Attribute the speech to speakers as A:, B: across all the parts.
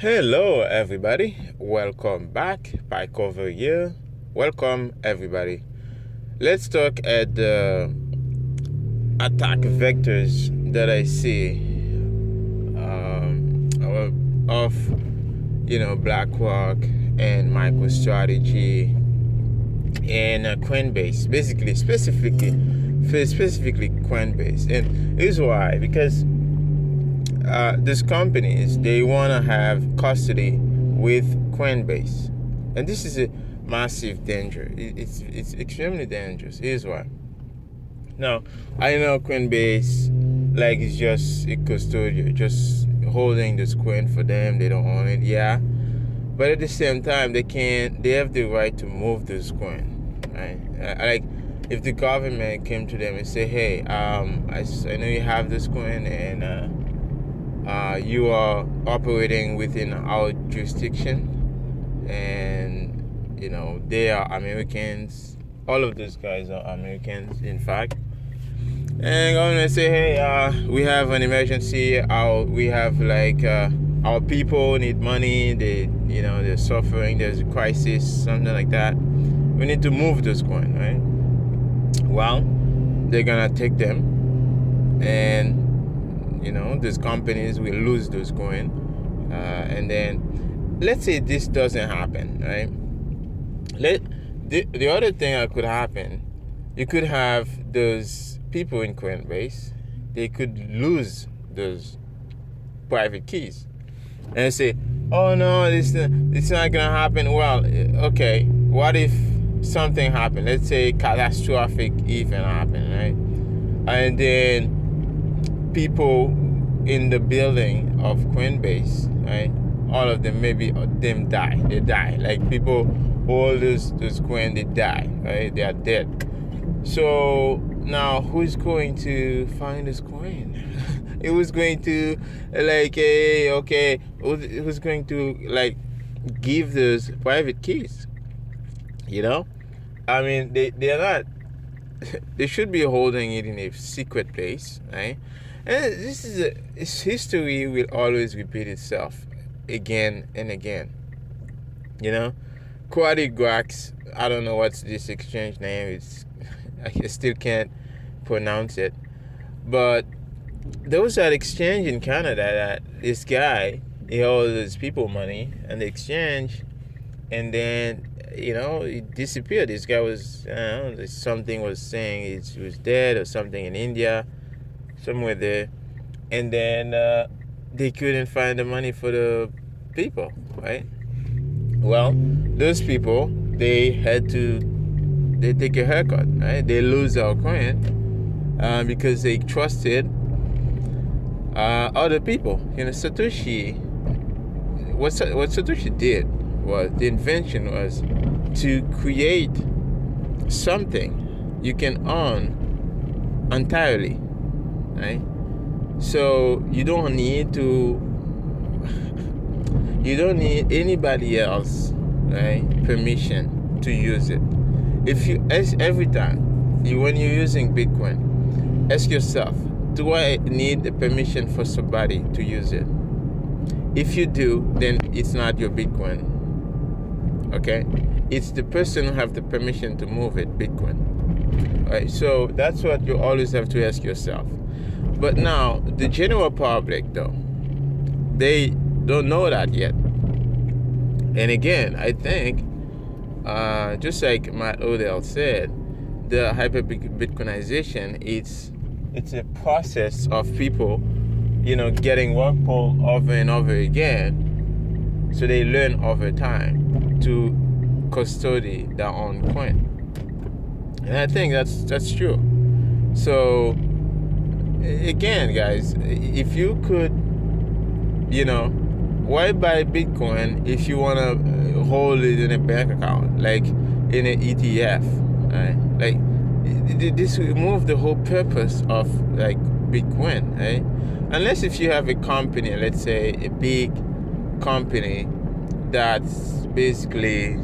A: Hello, everybody. Welcome back. PieCover here. Welcome, everybody. Let's talk at the attack vectors that I see of BlackRock and microstrategy and coinbase, basically specifically coinbase. And here's why: because these companies, they want to have custody with coinbase, and this is a massive danger. It's extremely dangerous. Here's why. Now, I know coinbase like it's just a custodial, just holding this coin for them. They don't own it, yeah, but at the same time they have the right to move this coin, right? Like if the government came to them and say, hey, I know you have this coin, and you are operating within our jurisdiction, and they are Americans. All of those guys are Americans, in fact. And government say, hey, we have an emergency. We have our people need money. They're suffering. There's a crisis, something like that. We need to move this coin, right? Well, they're gonna take them, and these companies will lose those coin. And then, let's say this doesn't happen, right? The other thing that could happen, you could have those people in Coinbase, they could lose those private keys and say, oh no, it's not gonna happen. Well, okay, what if something happened? Let's say catastrophic event happened, right? And then people in the building of Coinbase, right, all of them, maybe them die. They die. Like people hold those coin, they die, right? They are dead. So now who's going to find this coin? It was going to who's going to give those private keys? I mean, they're not. They should be holding it in a secret place, right? And this history will always repeat itself again and again. Quadrax, I don't know what's this exchange name. I still can't pronounce it. But there was that exchange in Canada that this guy, he owed his people money and the exchange, and then he disappeared. This guy was, something was saying he was dead or something in India, somewhere there, and then they couldn't find the money for the people, right? Well, those people, they take a haircut, right? They lose our coin because they trusted other people. Satoshi, what Satoshi did was, the invention was to create something you can own entirely, right? So you don't need anybody else, right, permission to use it. Every time when you're using Bitcoin, ask yourself, do I need the permission for somebody to use it? If you do, then it's not your Bitcoin. Okay? It's the person who have the permission to move it, Bitcoin. All right, so that's what you always have to ask yourself. But now, the general public, though, they don't know that yet. And again, I think, just like Matt Odell said, the hyper-Bitcoinization, it's a process of people, getting work pulled over and over again, so they learn over time to custody their own coin. And I think that's true. So again, guys, if you could, why buy Bitcoin if you want to hold it in a bank account, like in an ETF, right? Like, this remove the whole purpose of Bitcoin, right? Unless if you have a company, let's say a big company that's basically,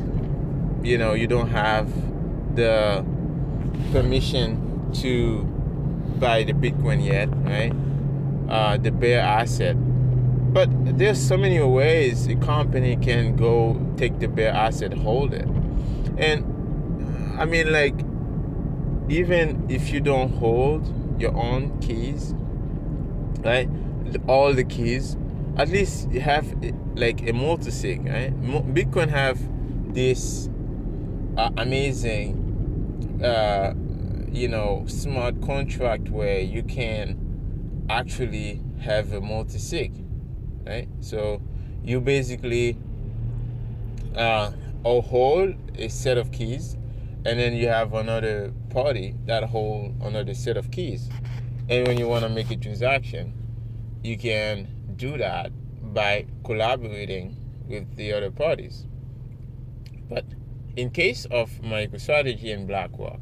A: you don't have the permission to buy the Bitcoin yet, right? The bare asset, But there's so many ways a company can go take the bare asset, hold it. And I mean, like, even if you don't hold your own keys, right, all the keys, at least you have like a multi-sig, right? Bitcoin have this amazing smart contract where you can actually have a multi-sig, right? So you basically hold a set of keys, and then you have another party that hold another set of keys. And when you want to make a transaction, you can do that by collaborating with the other parties. But in case of MicroStrategy and BlackRock,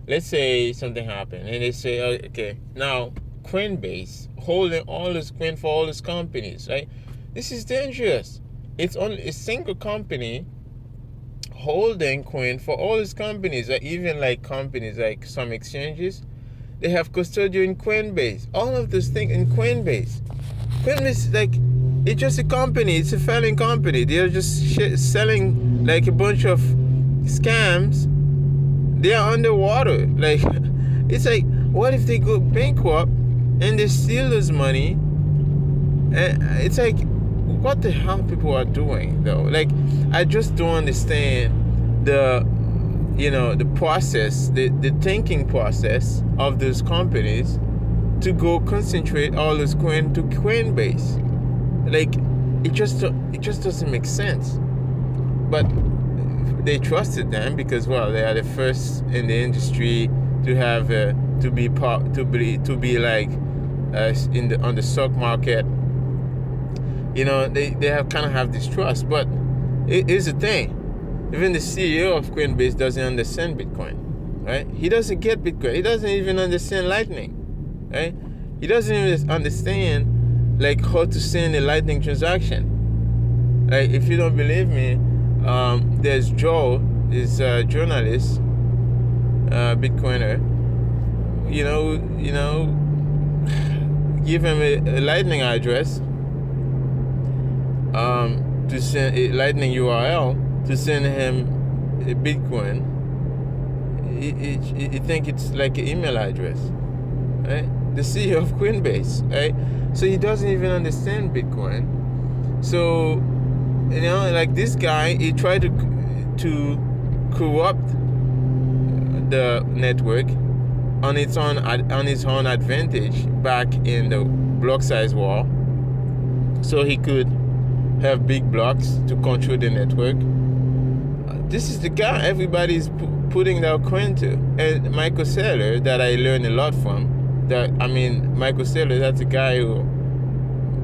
A: let's say something happened and they say, okay, now Coinbase holding all this coin for all these companies, right? This is dangerous. It's only a single company holding coin for all these companies, or even like companies like some exchanges, they have custodial in Coinbase. All of this thing in Coinbase. Coinbase, like, it's just a company. It's a failing company. They're just selling like a bunch of scams. They are underwater. Like, it's like, what if they go bankrupt and they steal this money? And it's like, what the hell people are doing though? Like, I just don't understand the process, the thinking process of those companies to go concentrate all this coin to Coinbase. Like, it just doesn't make sense. But they trusted them because, well, they are the first in the industry to have to be like on the stock market. They have kind of have this trust. But here's the thing: even the CEO of Coinbase doesn't understand Bitcoin, right? He doesn't get Bitcoin. He doesn't even understand Lightning, right? He doesn't even understand like how to send a Lightning transaction. Like, if you don't believe me, there's Joe, this journalist, Bitcoiner. Give him a Lightning address, to send a Lightning URL to send him a Bitcoin. You think it's like an email address, right? The CEO of Coinbase, right? So he doesn't even understand Bitcoin. So, like, this guy, he tried to corrupt the network on his own advantage back in the block size war, so he could have big blocks to control the network. This is the guy everybody's putting their coin to. And Michael Saylor, that I learned a lot from, Michael Saylor, that's a guy who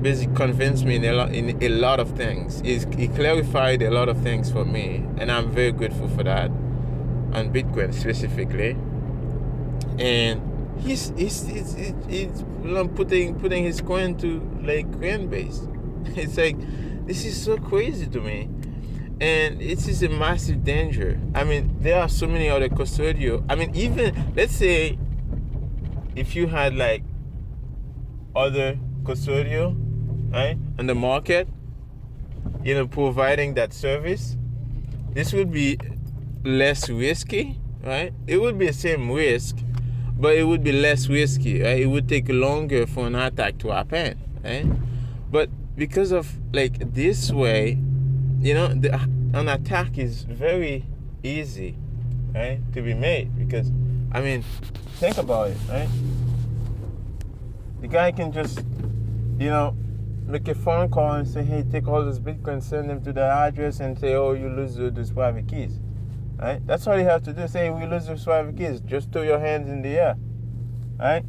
A: basically convinced me in a lot of things. He clarified a lot of things for me, and I'm very grateful for that, on Bitcoin specifically. And he's putting his coin to like Coinbase. It's like, this is so crazy to me, and it is a massive danger. There are so many other custodial. Even let's say if you had like other custodial, right, on the market, providing that service, this would be less risky, right? It would be the same risk, but it would be less risky, right? It would take longer for an attack to happen, right? But because of like this way, an attack is very easy, right, to be made. Because think about it, right? The guy can just make a phone call and say, hey, take all this Bitcoin, send them to the address, and say, oh, you lose those private keys, right? That's all you have to do. Say, we lose those private keys. Just throw your hands in the air, right?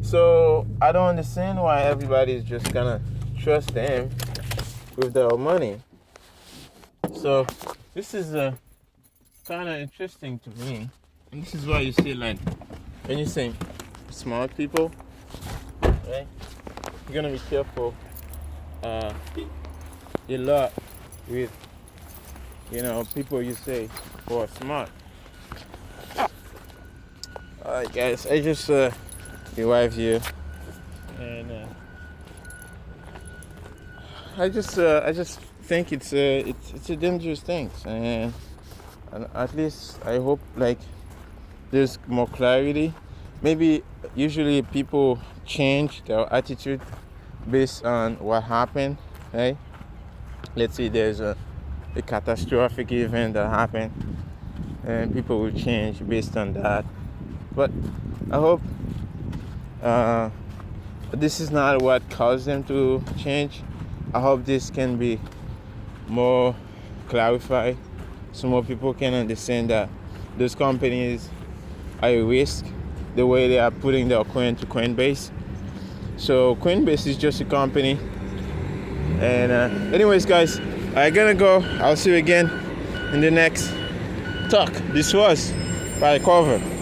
A: So I don't understand why everybody is just gonna trust them with their money. So this is kind of interesting to me, and this is why you see, like, when you say smart people, right, you're gonna be careful a lot with people you say who are smart. Alright guys, I just arrived here, and I just think it's a dangerous thing, and at least I hope like there's more clarity. Maybe usually people change their attitude based on what happened, right? Let's say there's a catastrophic event that happened, and people will change based on that. But I hope this is not what caused them to change. I hope this can be more clarified so more people can understand that those companies are a risk the way they are putting their coin to Coinbase. So Coinbase is just a company. And anyways, guys, I gotta go. I'll see you again in the next talk. This was PieCover.